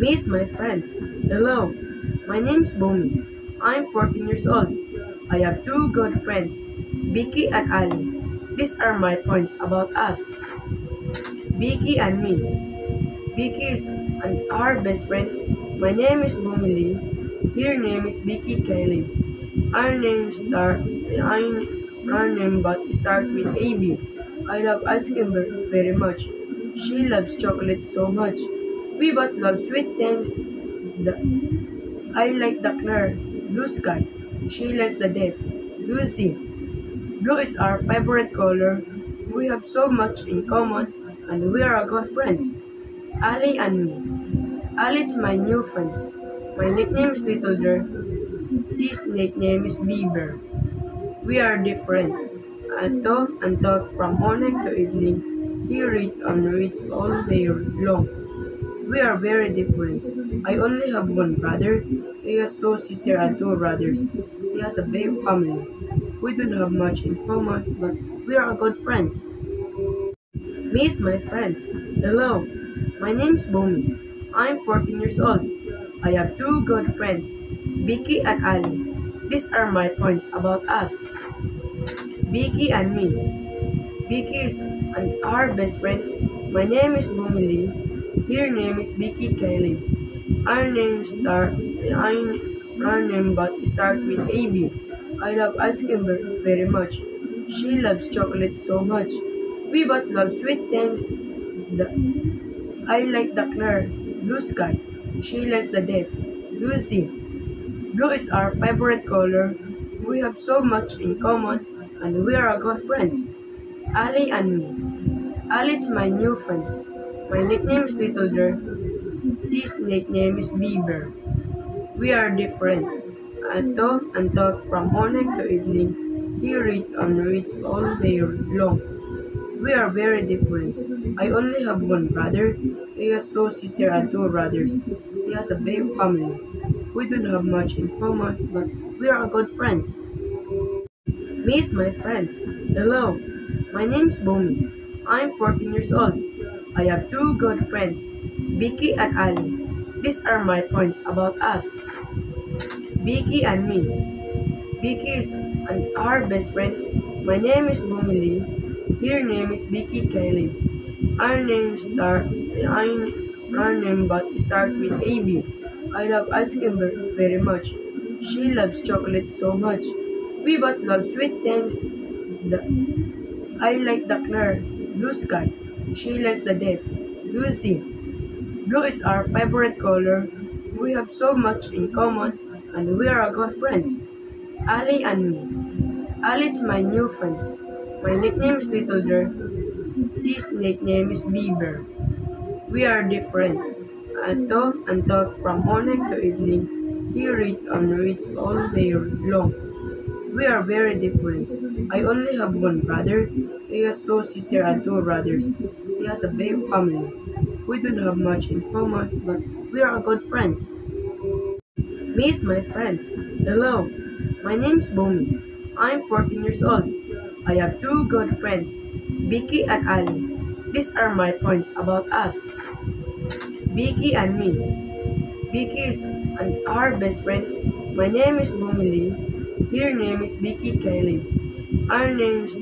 Meet my friends. Hello, my name is Bomi. I'm 14 years old. I have two good friends, Vicky and Ali. These are my points about us. Vicky and me. Vicky is our best friend. My name is Bomi Lee. Her name is Vicky Kylie. Our names start our name but start with AB. I love ice cream very much. She loves chocolate so much. We both love sweet things. I like the clear blue sky. She likes the deep blue sea. Blue is our favorite color. We have so much in common and we are good friends. Ali and me. Ali is my new friend. My nickname is Little Bear. His nickname is Beaver. We are different. I talk and talk from morning to evening. He reads and reads all day long. We are very different. I only have one brother. He has two sisters and two brothers. He has a big family. We don't have much in common, but we are good friends. Meet my friends. Hello, my name is Bomi. I'm 14 years old. I have two good friends, Vicky and Ali. These are my points about us. Vicky and me. Vicky is our best friend. My name is Bomi Lee. Her name is Vicky Kylie. Our names start our name but start with AB. I love ice cream very much. She loves chocolate so much. We both love sweet things. The, I like the clear blue sky. She likes the deep blue sea. Blue is our favorite color. We have so much in common and we are good friends. Ali and me. Ali is my new friend. My nickname is Little Bear. His nickname is Beaver. We are different. I talk and talk from morning to evening. He reads and reads all day long. We are very different. I only have one brother. He has two sisters and two brothers. He has a big family. We don't have much in common, but we are good friends. Meet my friends. Hello, my name is Bomi. I'm 14 years old. I have two good friends, Vicky and Ali. These are my points about us. Vicky and me. Vicky is our best friend. My name is Bomi Lee. Her name is Vicky Kylie. Our names our name but start with AB. I love ice cream very much. She loves chocolate so much. We both love sweet things. The, I like the clear blue sky. She likes the deep blue sea. Blue is our favorite color. We have so much in common and we are good friends. Ali and me. Ali is my new friend. My nickname is Little Bear. His nickname is Beaver. We are different. I talk and talk from morning to evening. He reads and reads all day long. We are very different. I only have one brother. He has two sisters and two brothers. He has a big family. We don't have much in common, but we are good friends. Meet my friends. Hello, my name is Bomi. I'm 14 years old. I have two good friends, Vicky and Ali. These are my points about us. Vicky and me. Vicky is our best friend. My name is Bomi Lee. Her name is Vicky Kylie. Our names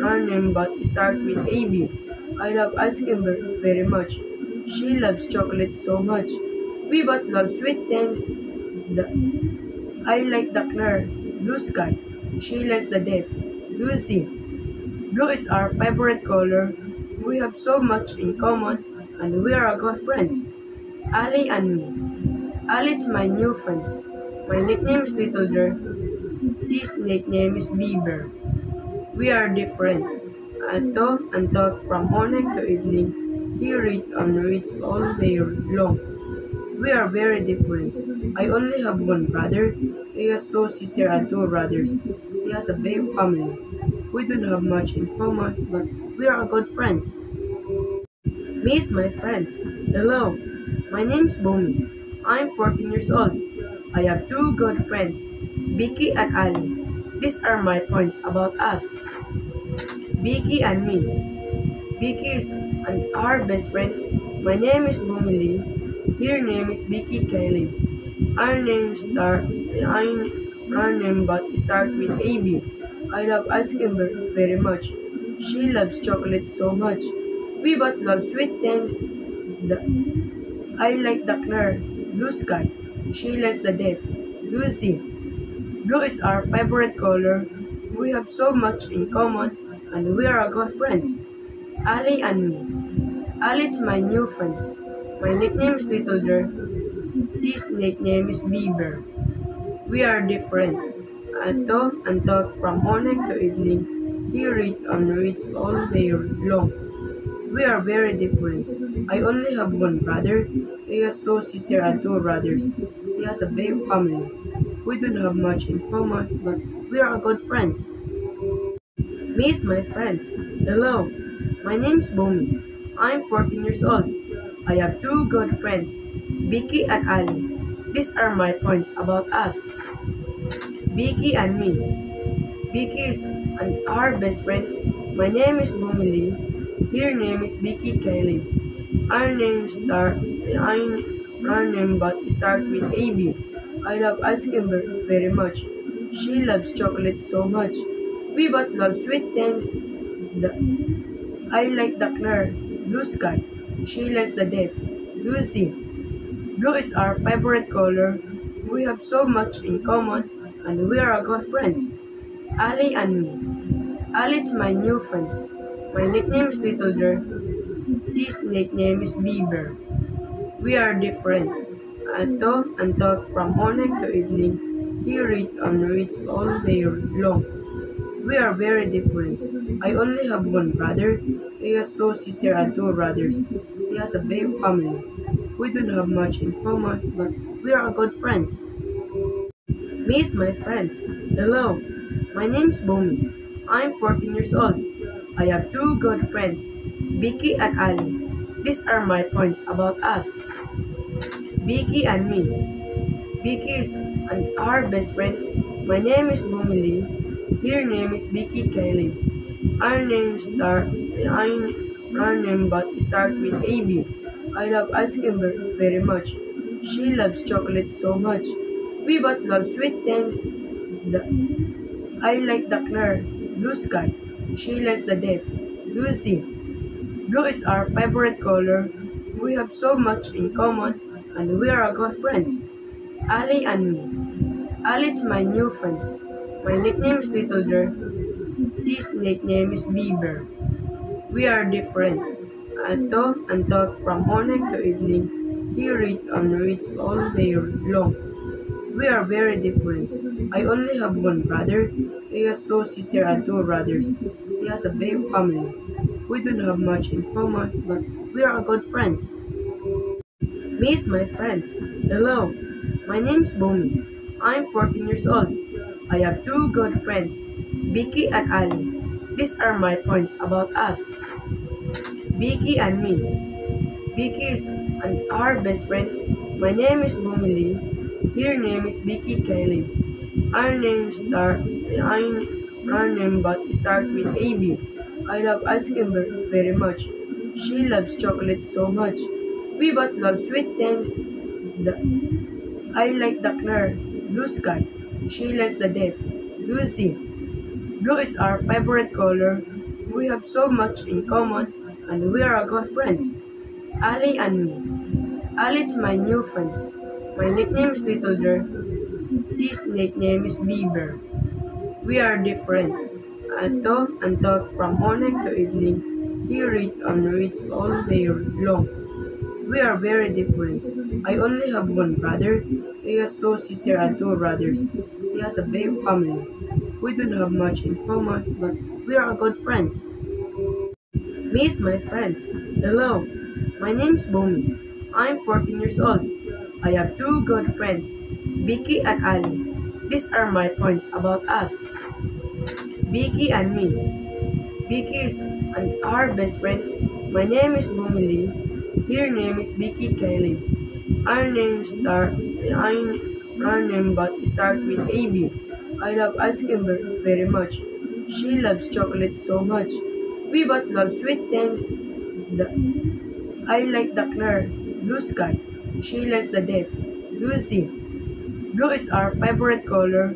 our name but start with AB. I love ice cream very much. She loves chocolate so much. We both love sweet things. The, I like the clear blue sky. She likes the deep blue sea. Blue is our favorite color. We have so much in common and we are good friends. Ali and me. Ali is my new friend. My nickname is Little Bear. His nickname is Beaver. We are different. I talk and talk from morning to evening. He reads and reads all day long. We are very different. I only have one brother. He has two sisters and two brothers. He has a big family. We don't have much in common, but we are good friends. Meet my friends. Hello, my name is Bomi. I'm 14 years old. I have two good friends, Vicky and Ali. These are my points about us. Vicky and me. Vicky is our best friend. My name is Bumili. Her name is Vicky Kylie. Our names start. Our name but start with AB. I love ice cream very much. She loves chocolate so much. We both love sweet things. The, I like the clear blue sky. She likes the deep blue sea. Blue is our favorite color. We have so much in common, and we are good friends. Ali and me. Ali is my new friend. My nickname is Little Bear. His nickname is Beaver. We are different. I talk and talk from morning to evening. He reads and reads all day long. We are very different. I only have one brother. He has two sisters and two brothers. He has a big family. We don't have much in common, but we are good friends. Meet my friends. Hello, my name is Bomi. I'm 14 years old. I have two good friends, Vicky and Ali. These are my points about us. Vicky and me. Vicky is our best friend. My name is Bumili. Her name is Vicky Kylie. Our names start. Our name but start with AB. I love ice cream very much. She loves chocolate so much. We both love sweet things. The, I like the clear blue sky. She likes the deep blue sea. Blue is our favorite color. We have so much in common, and we are good friends. Ali and me. Ali is my new friend. My nickname is Little Bear. His nickname is Beaver. We are different. I talk and talk from morning to evening. He reads and reads all day long. We are very different. I only have one brother. He has two sisters and two brothers. He has a big family. We don't have much in common, but we are good friends. Meet my friends. Hello, my name is Bomi. I'm 14 years old. I have two good friends, Vicky and Ali. These are my points about us. Vicky and me. Vicky is our best friend. My name is Bumili. Her name is Vicky Kylie. Our names start. Our name but start with AB. I love ice cream very much. She loves chocolate so much. We both love sweet things. The, I like the clear blue sky. She likes the deep blue sea. Blue is our favorite color. We have so much in common, and we are good friends. Ali and me. Ali is my new friend. My nickname is Little Bear. His nickname is Beaver. We are different. I talk and talk from morning to evening. He reads and reads all day long. We are very different. I only have one brother. He has two sisters and two brothers. He has a big family. We don't have much in common, but we are good friends. Meet my friends. Hello, my name is Bomi. I'm 14 years old. I have two good friends, Vicky and Ali. These are my points about us. Vicky and me. Vicky is our best friend. My name is Bumili. Her name is Vicky Kylie. Our names start. Our name but start with AB. I love ice cream very much. She loves chocolate so much. We both love sweet things. The, I like the clear blue sky. She likes the deep blue sea. Blue is our favorite color. We have so much in common, and we are good friends. Ali and me. Ali is my new friend. My nickname is Little Bear. His nickname is Beaver. We are different. I talk and talk from morning to evening. He reads and reads all day long. We are very different. I only have one brother. He has two sisters and two brothers. He has a big family. We don't have much in common, but we are good friends. Meet my friends. Hello, my name is Bomi. I'm 14 years old. I have two good friends, Vicky and Ali. These are my points about us. Vicky and me. Vicky is our best friend. My name is Bumili. Her name is Vicky Kylie. Our names start. Our name but start with AB. I love ice cream very much. She loves chocolate so much. We both love sweet things. The, I like the clear blue sky. She likes the deep blue sea. Blue is our favorite color.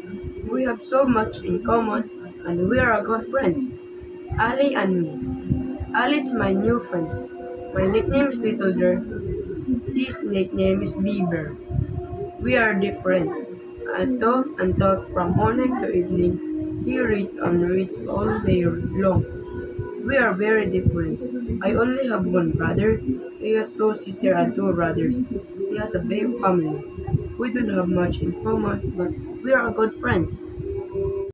We have so much in common and we are good friends. Ali and me. Ali is my new friend. My nickname is Little Bear. His nickname is Beaver. We are different. I talk and talk from morning to evening. He reads and reads all day long. We are very different. I only have one brother. He has two sisters and two brothers. He has a big family. We don't have much in common, but we are good friends.